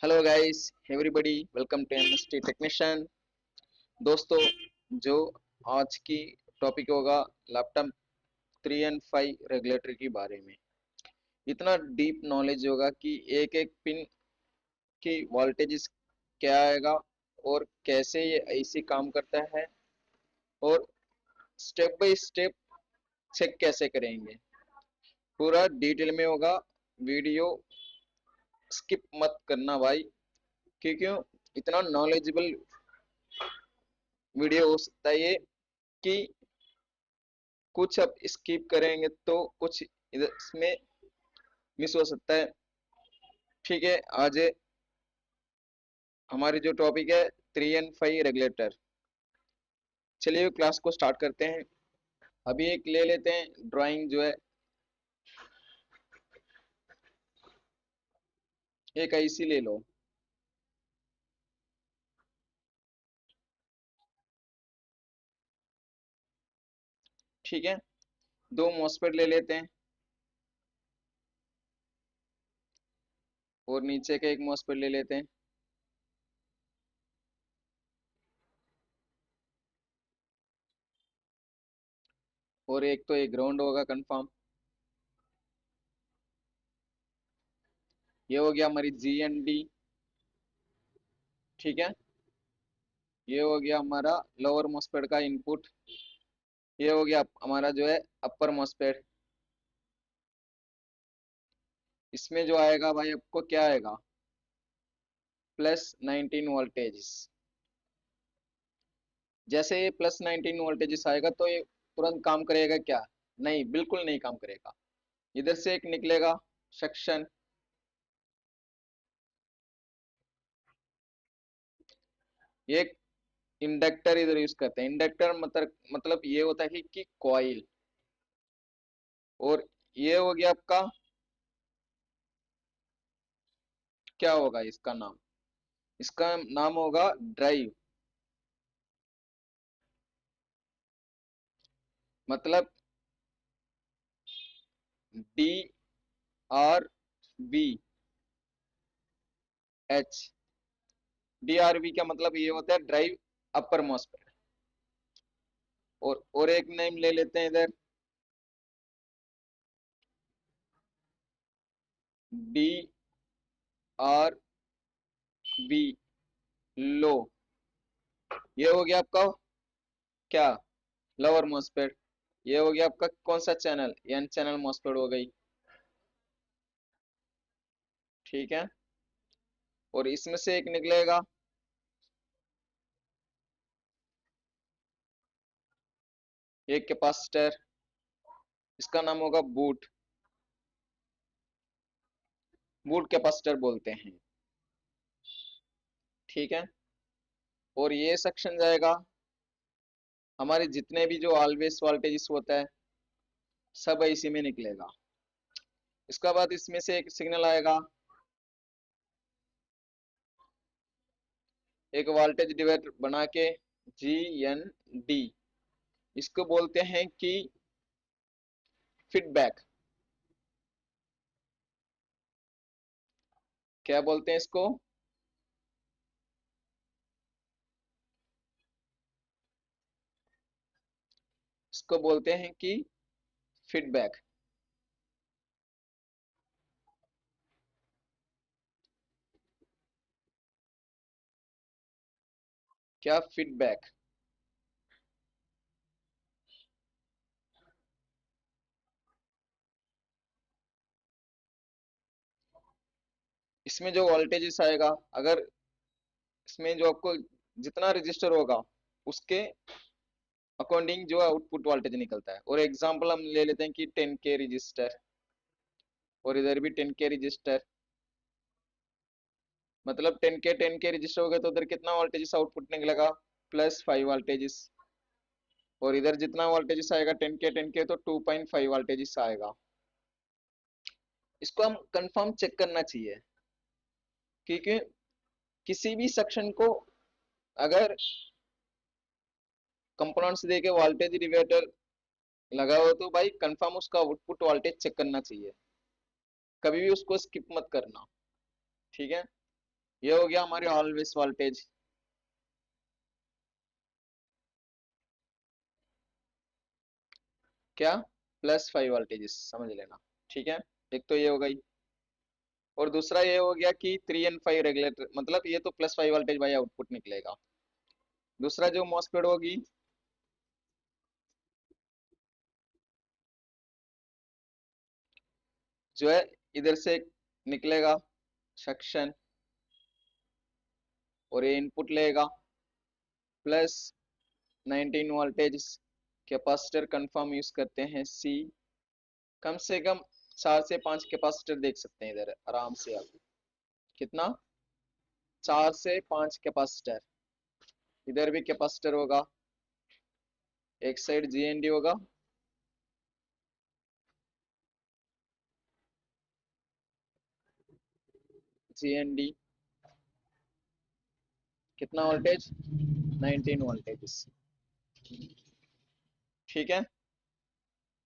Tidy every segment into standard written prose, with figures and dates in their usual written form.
Hello guys everybody welcome to MST technician. दोस्तों, जो आज की टॉपिक होगा लैपटॉप 3 and 5 रेगुलेटर के बारे में। इतना डीप नॉलेज होगा कि एक एक पिन की वोल्टेज क्या आएगा और कैसे ये आईसी काम करता है और स्टेप बाय स्टेप चेक कैसे करेंगे, पूरा डिटेल में होगा। वीडियो स्किप मत करना भाई, क्योंकि इतना नॉलेजेबल वीडियो हो सकता है ये कि कुछ अब स्किप करेंगे तो कुछ इधर इसमें मिस हो सकता है। ठीक है, आज हमारी जो टॉपिक है 3 and 5 रेगुलेटर। चलिए क्लास को स्टार्ट करते हैं। अभी एक ले लेते हैं ड्राइंग जो है, एक आईसी ले लो। ठीक है, दो मॉसफेट ले लेते हैं और नीचे का एक मॉसफेट ले लेते हैं और एक तो एक ग्राउंड होगा कंफर्म। ये हो गया हमारी GND। ठीक है, ये हो गया हमारा लोअर मॉसफेट का इनपुट। ये हो गया हमारा जो है अपर मॉसफेट। इसमें जो आएगा भाई आपको क्या आएगा, +19 वोल्टेज। जैसे ये +19 वोल्टेज आएगा तो ये तुरंत काम करेगा क्या? नहीं, बिल्कुल नहीं काम करेगा। इधर से एक निकलेगा सेक्शन, एक इंडक्टर इधर यूज करते हैं। इंडक्टर मतलब ये होता है कि कॉइल। और ये हो गया आपका, क्या होगा इसका नाम? इसका नाम होगा ड्राइव। मतलब DRV। DRV का मतलब ये होता है ड्राइव अपर मोस्ट। और एक नेम ले लेते हैं इधर, DRV लो। ये हो गया आपका क्या, लोअर मॉसफेट। ये हो गया आपका कौन सा चैनल, एन चैनल मॉसफेट हो गई। ठीक है, और इसमें से एक निकलेगा एक कैपेसिटर। इसका नाम होगा बूट, बूट कैपेसिटर बोलते हैं। ठीक है, और ये सेक्शन जाएगा हमारे जितने भी जो ऑलवेज वोल्टेजेस होता है सब इसी में निकलेगा। इसका बाद इसमें से एक सिग्नल आएगा, एक वोल्टेज डिवाइडर बना के, GND। इसको बोलते हैं कि फीडबैक। क्या बोलते हैं इसको? इसको बोलते हैं कि फीडबैक। क्या फीडबैक? इसमें जो वोल्टेजेस आएगा, अगर इसमें जो आपको जितना रजिस्टर होगा उसके अकॉर्डिंग जो आउटपुट वोल्टेज निकलता है। और एग्जांपल हम ले लेते हैं कि 10K रजिस्टर और इधर भी 10K रजिस्टर। मतलब 10K रजिस्टर हो गए तो उधर कितना वोल्टेज आउटपुट निकलेगा, +5 वोल्टेज। और इधर जितना वोल्टेज आएगा 10K तो 2.5 वोल्टेज आएगा। इसको हम कंफर्म चेक करना चाहिए, क्योंकि किसी भी सेक्शन को अगर कंपोनेंट्स दे के वोल्टेज डिवाइडर लगा हो तो भाई कंफर्म उसका आउटपुट वोल्टेज चेक करना चाहिए, कभी भी उसको स्किप मत करना। ठीक है, ये हो गया हमारी ऑलवेज वोल्टेज। क्या? +5 वोल्टेजेस समझ लेना। ठीक है, एक तो ये हो गई। और दूसरा ये हो गया कि 3 and 5 रेगुलेटर, मतलब ये तो +5 वोल्टेज भाई आउटपुट निकलेगा। दूसरा जो मॉसफेट होगी, जो है इधर से निकलेगा सक्शन, और ये इनपुट लेगा +19 वोल्टेज। कैपेसिटर कंफर्म यूज करते हैं सी। कम से कम 4 से 5 कैपेसिटर देख सकते हैं इधर आराम से आप। कितना? 4 से 5 कैपेसिटर। इधर भी कैपेसिटर होगा, एक साइड जीएनडी होगा, जीएनडी। कितना वोल्टेज? 19 वोल्टेज। ठीक है।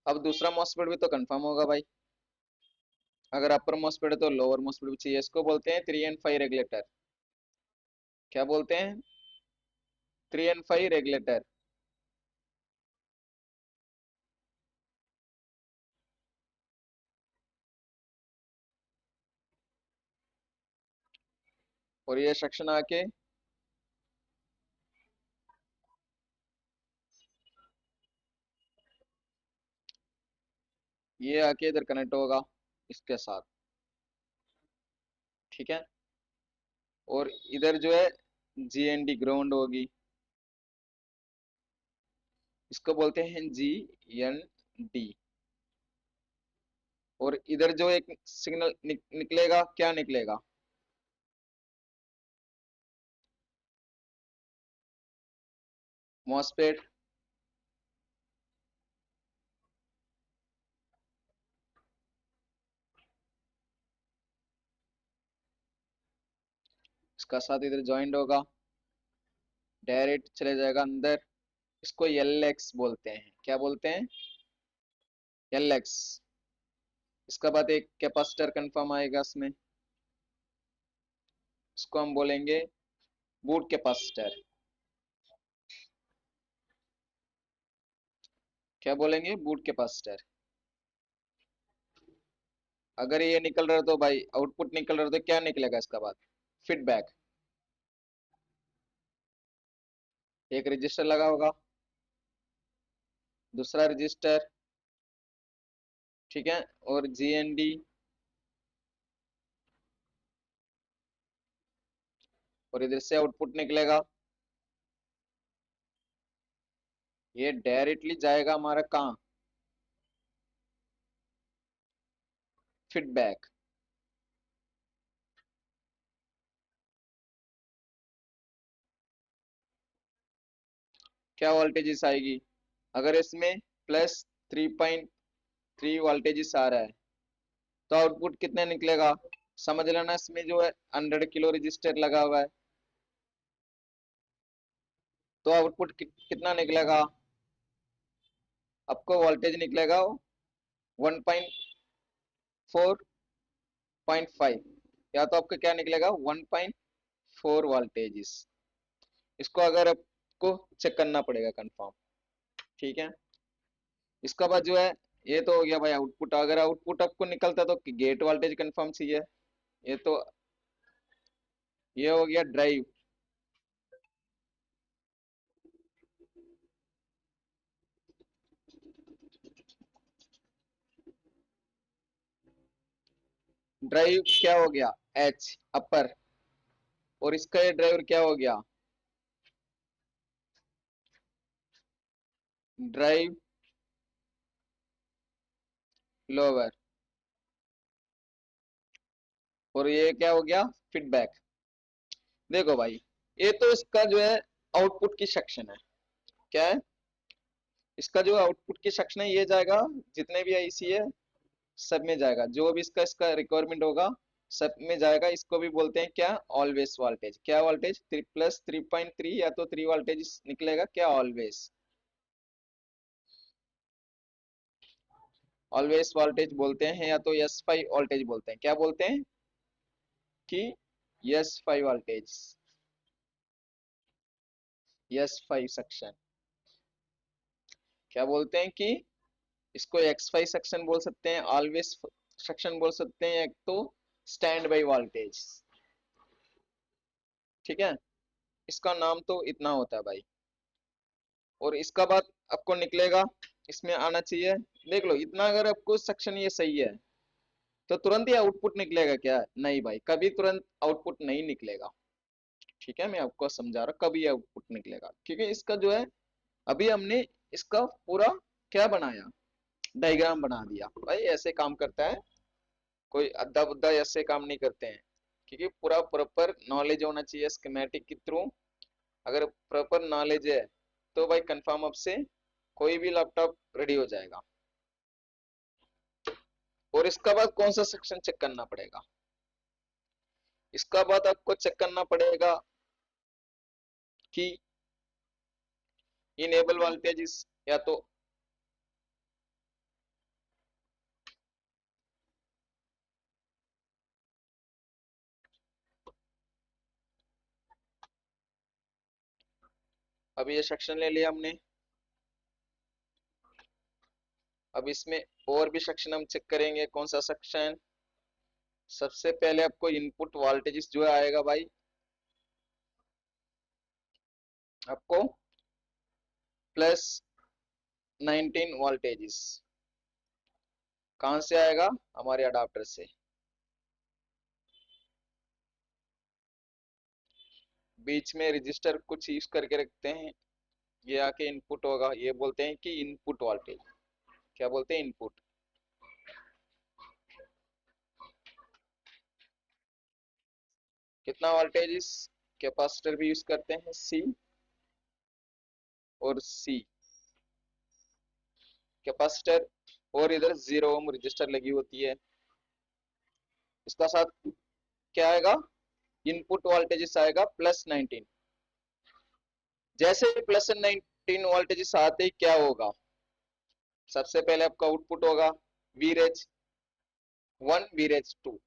अब दूसरा मॉसफेट भी तो कंफर्म होगा भाई। अगर अपर मॉसफेट है तो लोअर मॉसफेट भी चाहिए। इसको बोलते हैं 3 and 5 रेगुलेटर। क्या बोलते हैं? 3 and 5 रेगुलेटर। और ये सेक्शन आके ये आके इधर कनेक्ट होगा इसके साथ। ठीक है। और इधर जो है जीएनडी ग्राउंड होगी, इसको बोलते हैं जीएनडी। और इधर जो एक सिग्नल निकलेगा, क्या निकलेगा? मॉसफेट। इसका साथ इधर ज्वाइंट होगा, डायरेक्ट चले जाएगा अंदर। इसको एल एक्स बोलते हैं। क्या बोलते हैं? L x. इसका बाद एक कैपेसिटर कंफर्म आएगा इसमें, इसको हम बोलेंगे बूट कैपेसिटर। क्या बोलेंगे? Boot capacitor. अगर ये निकल रहा है तो भाई आउटपुट निकल रहा है तो क्या निकलेगा इसका बाद? फीडबैक। एक रजिस्टर लगा होगा, दूसरा रजिस्टर। ठीक है। और जीएनडी। और इधर से आउटपुट निकलेगा, ये डायरेक्टली जाएगा हमारा कहाँ? फीडबैक। क्या वोल्टेजेस आएगी? अगर इसमें +3.3 वोल्टेजेस आ रहा है तो आउटपुट कितने निकलेगा? समझ लेना, इसमें जो है 100 किलो रजिस्टर लगा हुआ है, तो आउटपुट कितना निकलेगा? आपको वोल्टेज निकलेगा 1.45। या तो आपका क्या निकलेगा? 1.4 वोल्टेजेस। इसको अगर आपको चेक करना पड़ेगा कंफर्म। ठीक है। इसका बाद जो है, ये तो हो गया भाई आउटपुट। अगर आउटपुट आपको निकलता तो गेट वोल्टेज कंफर्म चाहिए। ये तो ये हो गया ड्राइव। ड्राइव क्या हो गया? एच अपर। और इसका ये ड्राइवर क्या हो गया? Drive lower. और ये क्या हो गया? फीडबैक। देखो भाई, ये तो इसका जो है आउटपुट की सेक्शन है। क्या है? इसका जो आउटपुट की सेक्शन है ये जाएगा, जितने भी आईसी है सब में जाएगा, जो भी इसका इसका रिक्वायरमेंट होगा सब में जाएगा। इसको भी बोलते हैं क्या? Always voltage. क्या वोल्टेज? +3.3 या तो 3 वोल्टेज निकलेगा। क्या? ऑलवेज। ऑलवेज वोल्टेज बोलते हैं, या तो S5 वोल्टेज बोलते हैं। क्या बोलते हैं? कि S5 वोल्टेज, S5 सेक्शन क्या बोलते हैं कि इसको X5 सेक्शन बोल सकते हैं, ऑलवेज सेक्शन बोल सकते हैं, एक तो स्टैंड बाई वोल्टेज। ठीक है, इसका नाम तो इतना होता है भाई। और इसका बाद आपको निकलेगा, इसमें आना चाहिए, देख लो इतना, अगर आपको सेक्शन ये सही है तो तुरंत ही आउटपुट निकलेगा क्या? नहीं भाई, कभी तुरंत आउटपुट नहीं निकलेगा। ठीक है, मैं आपको समझा रहा, कभी आउटपुट निकलेगा, क्योंकि इसका जो है अभी हमने इसका पूरा क्या बनाया, डायग्राम बना दिया। भाई ऐसे काम करता है, कोई अद्दा बुद्दा ऐसे काम नहीं करते हैं, क्योंकि पूरा प्रॉपर नॉलेज होना चाहिए स्कीमेटिक के थ्रू। अगर प्रॉपर नॉलेज है तो भाई कंफर्म आपसे कोई भी लैपटॉप रेडी हो जाएगा। और इसका बाद कौन सा सेक्शन चेक करना पड़ेगा? इसका बाद आपको चेक करना पड़ेगा कि इनेबल वोल्टेज या तो अब ये सेक्शन ले लिया हमने। अब इसमें और भी सेक्शन हम चेक करेंगे। कौन सा सेक्शन? सबसे पहले आपको इनपुट वोल्टेज जो आएगा भाई, आपको प्लस 19 वोल्टेज कहां से आएगा? हमारे अडाप्टर से। बीच में रजिस्टर कुछ यूज करके रखते हैं, ये आके इनपुट होगा, ये बोलते हैं कि इनपुट वोल्टेज। क्या बोलते हैं? इनपुट। कितना वोल्टेज? कैपेसिटर भी यूज करते हैं, सी और सी कैपेसिटर, और इधर 0 ओम रजिस्टर लगी होती है। इसका साथ क्या आएगा? इनपुट वोल्टेज आएगा प्लस 19। जैसे प्लस 19 वोल्टेज आते ही क्या होगा? सबसे पहले आपका आउटपुट होगा वीरेज 1, वीरेज 2।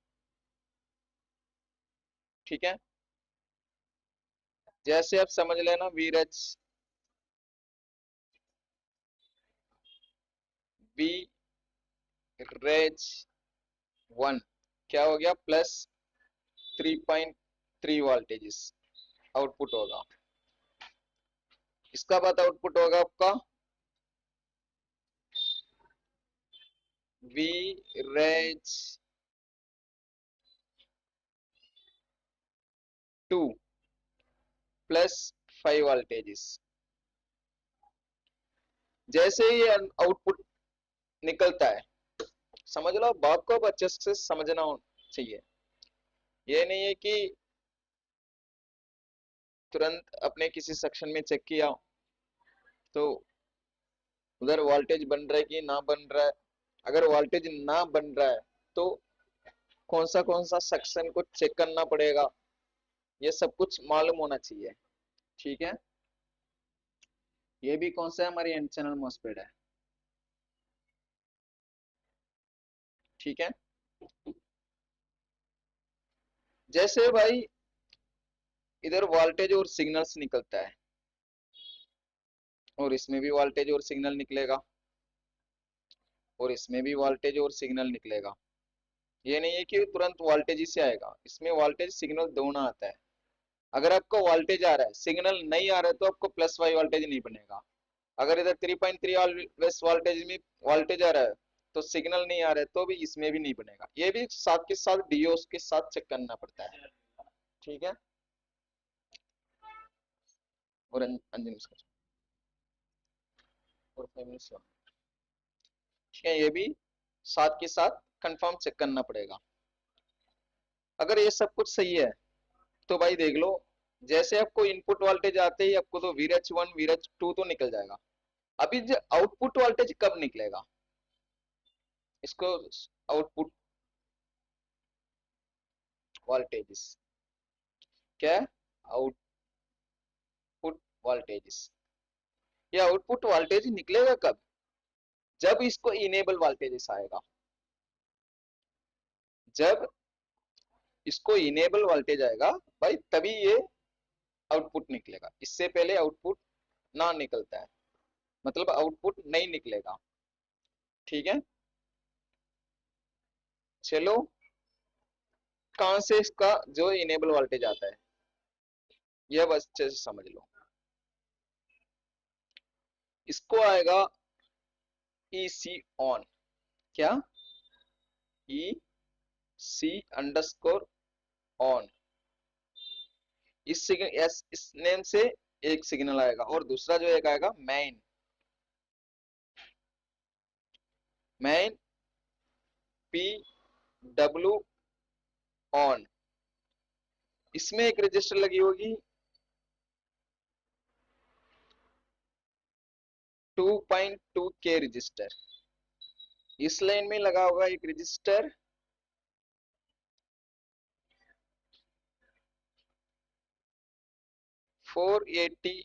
ठीक है, जैसे आप समझ लेना वीरेज वीरेज 1 क्या हो गया? प्लस 3.3 वोल्टेज आउटपुट होगा। इसका बाद आउटपुट होगा आपका वीरेज 2 प्लस 5 वोल्टेज। जैसे ही आउटपुट निकलता है, समझ लो, बात को अब अच्छे से समझना चाहिए। ये नहीं है कि तुरंत अपने किसी सेक्शन में चेक किया तो उधर वोल्टेज बन रहा है कि ना बन रहा है। अगर वोल्टेज ना बन रहा है तो कौन सा सेक्शन को चेक करना पड़ेगा, ये सब कुछ मालूम होना चाहिए। ठीक है, ये भी कौन सा है? हमारी एन चैनल मॉसफेट है। ठीक है, जैसे भाई इधर वोल्टेज और सिग्नल्स निकलता है, और इसमें भी वोल्टेज और सिग्नल निकलेगा, और इसमें भी वोल्टेज और सिग्नल निकलेगा। ये नहीं है कि तुरंत वोल्टेज ही से आएगा, इसमें वोल्टेज सिग्नल दोनों आता है। अगर आपको वोल्टेज आ रहा है, सिग्नल नहीं आ रहा है, तो आपको प्लस वाई वोल्टेज नहीं बनेगा। अगर इधर 3.3 वोल्टेज में वोल्टेज आ रहा है तो सिग्नल नहीं आ रहा है, तो भी इसमें भी नहीं बनेगा। ये भी साथ के साथ डीओस के साथ चेक करना पड़ता है। ठीक है, और अंजन उसका और 5 मिनट्स। ठीक है, ये भी साथ के साथ कंफर्म चेक करना पड़ेगा। अगर ये सब कुछ सही है तो भाई देख लो, जैसे आपको इनपुट वोल्टेज आते ही आपको तो वीरेज 1 वीरेज 2 तो निकल जाएगा। अभी जो आउटपुट वोल्टेज कब निकलेगा? इसको आउटपुट वोल्टेज क्या? Output voltage. ये आउटपुट वोल्टेज निकलेगा कब? जब इसको इनेबल वोल्टेज आएगा। जब इसको इनेबल वोल्टेज आएगा भाई, तभी ये आउटपुट निकलेगा, इससे पहले आउटपुट ना निकलता है, मतलब आउटपुट नहीं निकलेगा। ठीक है, चलो कहां से इसका जो इनेबल वोल्टेज आता है यह बस अच्छे से समझ लो। इसको आएगा ई सी ऑन, क्या, ई सी अंडरस्कोर ऑन, इस सिग्नल इस नेम से एक सिग्नल आएगा, और दूसरा जो एक आएगा man, man P W on, इसमें एक रजिस्टर लगी होगी 2.2 के रजिस्टर, इस लाइन में लगा होगा एक रजिस्टर 480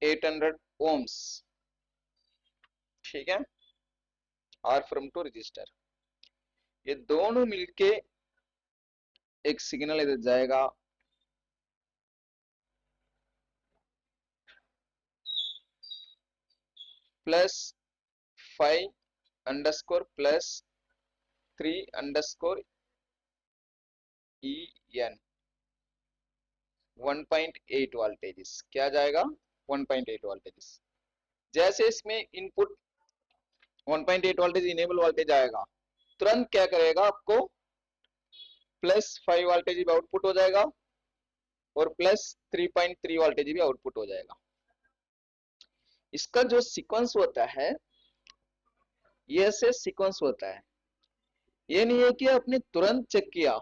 800 ओम्स। ठीक है, आर फ्रॉम टू रजिस्टर, ये दोनों मिलके एक सिग्नल इधर जाएगा, +5_+3_EN 1.8 वोल्टेजेस, क्या जाएगा 1.8 वोल्टेजेस। जैसे इसमें इनपुट 1.8 वोल्टेज इनेबल वोल्टेज आएगा, तुरंत क्या करेगा, आपको +5 वोल्टेज भी आउटपुट हो जाएगा और +3.3 वोल्टेज भी आउटपुट हो जाएगा। इसका जो सीक्वेंस होता है ये ऐसे सीक्वेंस होता है, ये नहीं है कि आपने तुरंत चेक किया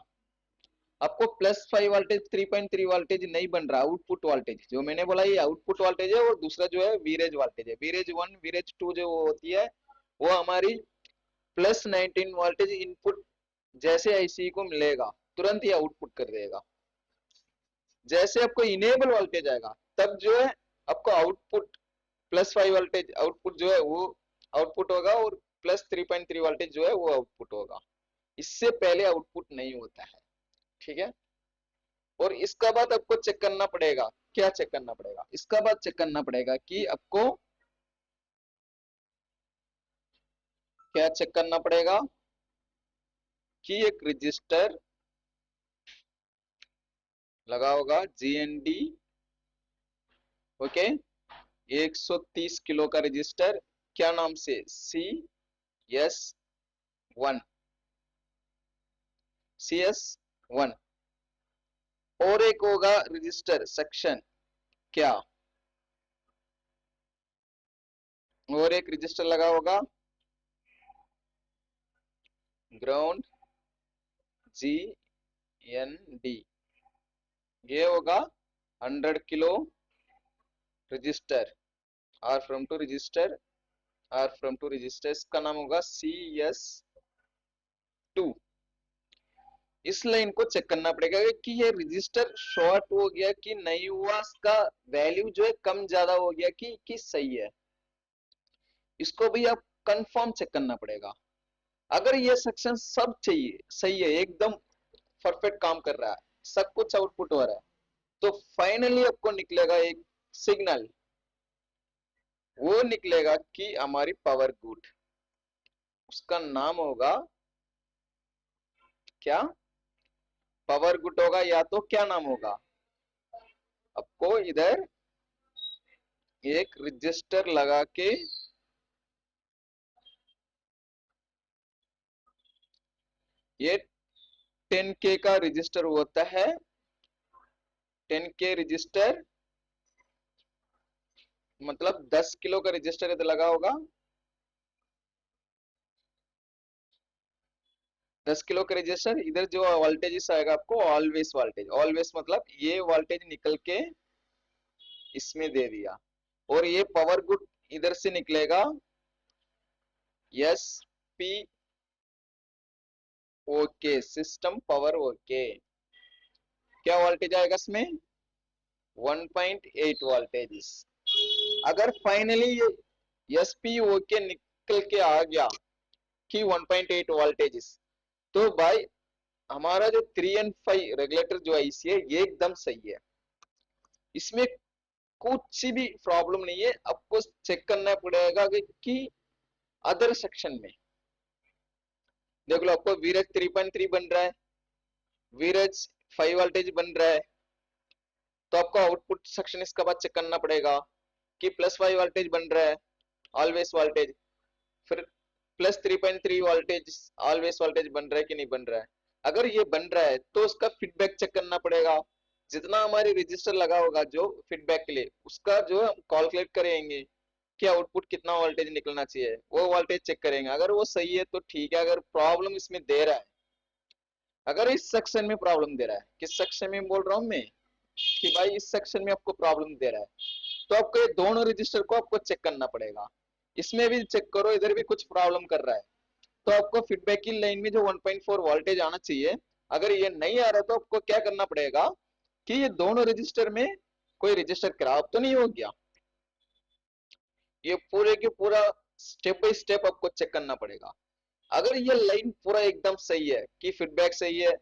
आपको +5 वोल्टेज 3.3 वोल्टेज नहीं बन रहा, आउटपुट वोल्टेज जो मैंने बोला ये आउटपुट वोल्टेज है, और दूसरा जो है वीरेज वोल्टेज है, वीरेज 1 वीरेज 2 जो होती है वो हमारी +19 वोल्टेज इनपुट जैसे आईसी को मिलेगा तुरंत ही आउटपुट कर देगा। जैसे आपको इनेबल वोल्टेज आएगा तब जो है आपको आउटपुट +5 वोल्टेज आउटपुट जो है वो आउटपुट होगा, और +3.3 वोल्टेज जो है वो आउटपुट होगा, इससे पहले आउटपुट नहीं होता है। ठीक है, और इसका बाद आपको चेक करना पड़ेगा, क्या चेक करना पड़ेगा, इसका बाद चेक करना पड़ेगा कि आपको क्या चेक करना पड़ेगा कि एक रजिस्टर लगा होगा GND, ओके, 130 किलो का रजिस्टर, क्या नाम से, CS1, CS1, और एक होगा रजिस्टर सेक्शन, क्या, और एक रजिस्टर लगा होगा ग्राउंड GND, ये होगा 100 kilo register, R from two register, R from two register, इसका नाम होगा CS2। इस लाइन को चेक करना पड़ेगा कि ये रजिस्टर शॉर्ट हो गया कि नहीं हुआ, इसका वैल्यू जो है कम ज्यादा हो गया कि सही है, इसको भी आप कंफर्म चेक करना पड़ेगा। अगर ये सेक्शन सब चाहिए सही है, एकदम परफेक्ट काम कर रहा है, सब कुछ आउटपुट हो रहा है, तो फाइनली आपको निकलेगा एक सिग्नल, वो निकलेगा कि हमारी पावर गुड, उसका नाम होगा क्या, पावर गुड होगा, या तो क्या नाम होगा, आपको इधर एक रजिस्टर लगा के ये 10K का रजिस्टर होता है, 10K रजिस्टर मतलब 10 किलो का रजिस्टर इधर लगा होगा, 10 किलो का रजिस्टर, इधर जो वोल्टेज आएगा आपको ऑलवेज वोल्टेज, ऑलवेज मतलब ये वोल्टेज निकल के इसमें दे दिया, और ये पावर गुड इधर से निकलेगा SP okay, system power okay, क्या वोल्टेज आएगा इसमें 1.8 वोल्टेज। अगर फाइनली ये SP ओके निकल के आ गया कि 1.8 वोल्टेज, तो भाई हमारा जो 3N5 रेगुलेटर जो आईसी है ये एकदम सही है, इसमें कुछ भी प्रॉब्लम नहीं है। आपको चेक करना पड़ेगा कि अदर सेक्शन में देख लो, आपको वीरेज 3.3 बन रहा है, वीरेज 5 वोल्टेज बन रहा है, तो आपको आउटपुट सेक्शन इसके बाद चेक करना पड़ेगा कि +5 वोल्टेज बन रहा है, ऑलवेज वोल्टेज, फिर +3.3 वोल्टेज ऑलवेज वोल्टेज बन रहा है कि नहीं बन रहा है। अगर ये बन रहा है तो उसका फीडबैक चेक करना पड़ेगा। जितना हमारे रजिस्टर लगा होगा जो फीडबैक के लिए, उसका जो हम कैलकुलेट करेंगे कि आउटपुट कितना वोल्टेज निकलना चाहिए, वो वोल्टेज चेक करेंगे। अगर वो सही है तो ठीक है, अगर प्रॉब्लम इसमें दे रहा है, अगर इस सेक्शन में प्रॉब्लम दे रहा है, किस सेक्शन में बोल रहा हूं मैं कि भाई इस सेक्शन में आपको प्रॉब्लम दे रहा है, तो आपको ये दोनों रजिस्टर को आपको चेक करना पड़ेगा। इसमें भी चेक करो, इधर भी कुछ प्रॉब्लम कर रहा है, तो आपको फीडबैक की लाइन में जो 1.4 वोल्टेज आना चाहिए, अगर ये नहीं आ रहा तो आपको क्या करना पड़ेगा कि ये दोनों रजिस्टर में कोई रजिस्टर खराब तो नहीं हो गया। ये पूरे के पूरा स्टेप बाय स्टेप आपको चेक करना पड़ेगा। अगर ये लाइन पूरा एकदम सही है कि फीडबैक सही है,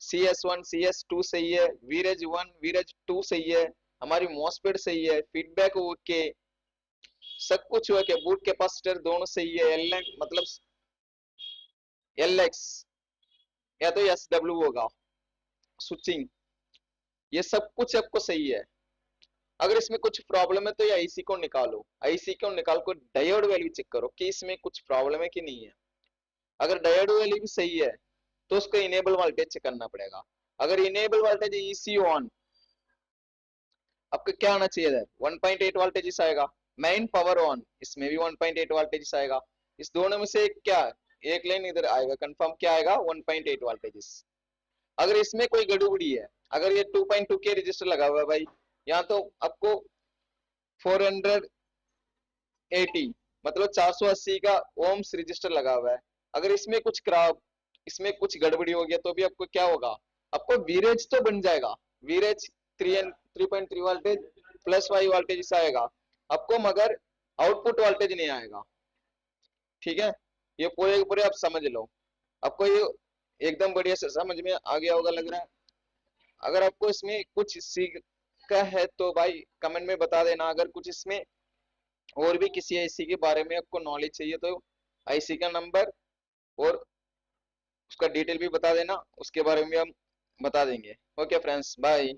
CS1 CS2 सही है, वीरेज 1 वीरेज 2 सही है, हमारी मॉसफेट सही है, फीडबैक ओके, सब कुछ ओके, बूट कैपेसिटर दोनों सही है, एल मतलब LX या तो SW होगा, स्विचिंग, ये सब कुछ आपको सही है। अगर इसमें कुछ प्रॉब्लम है तो ये आईसी को निकालो, आईसी को निकाल कर डायोड वैल्यू चेक करो कि इसमें कुछ प्रॉब्लम है कि नहीं है। अगर डायोड वैल्यू भी सही है तो उसको इनेबल वोल्टेज चेक करना पड़ेगा। अगर इनेबल वोल्टेज EC ऑन, आपको क्या आना चाहिए, 1.8 वोल्टेज आएगा। मेन पावर ऑन, इसमें भी 1.8 वोल्टेज आएगा। इस दोनों में से क्या एक लाइन इधर आएगा, कंफर्म क्या आएगा, 1.8 वोल्टेज। अगर इसमें कोई गड़बड़ी है, अगर ये 2.2 के रजिस्टर लगा हुआ है भाई, यहाँ तो आपको 480 मतलब 480 का ओम्स रजिस्टर लगा हुआ है, अगर इसमें कुछ खराब, इसमें कुछ गड़बड़ी हो गया तो भी आपको क्या होगा, आपको वीरेज तो बन जाएगा, वीरेज 3.3 वोल्टेज +5 वोल्टेज आएगा आपको, मगर आउटपुट वोल्टेज नहीं आएगा। ठीक है, ये पूरे के पूरे आप समझ लो, आपको ये एकदम बढ़िया से समझ में आ गया होगा लग रहा है। अगर आपको इसमें कुछ सीखा है तो भाई कमेंट में बता देना। अगर कुछ इसमें और भी किसी आईसी के बारे में आपको नॉलेज चाहिए तो आईसी का नंबर और उसका डिटेल भी बता देना, उसके बारे में हम बता देंगे। Okay friends, bye.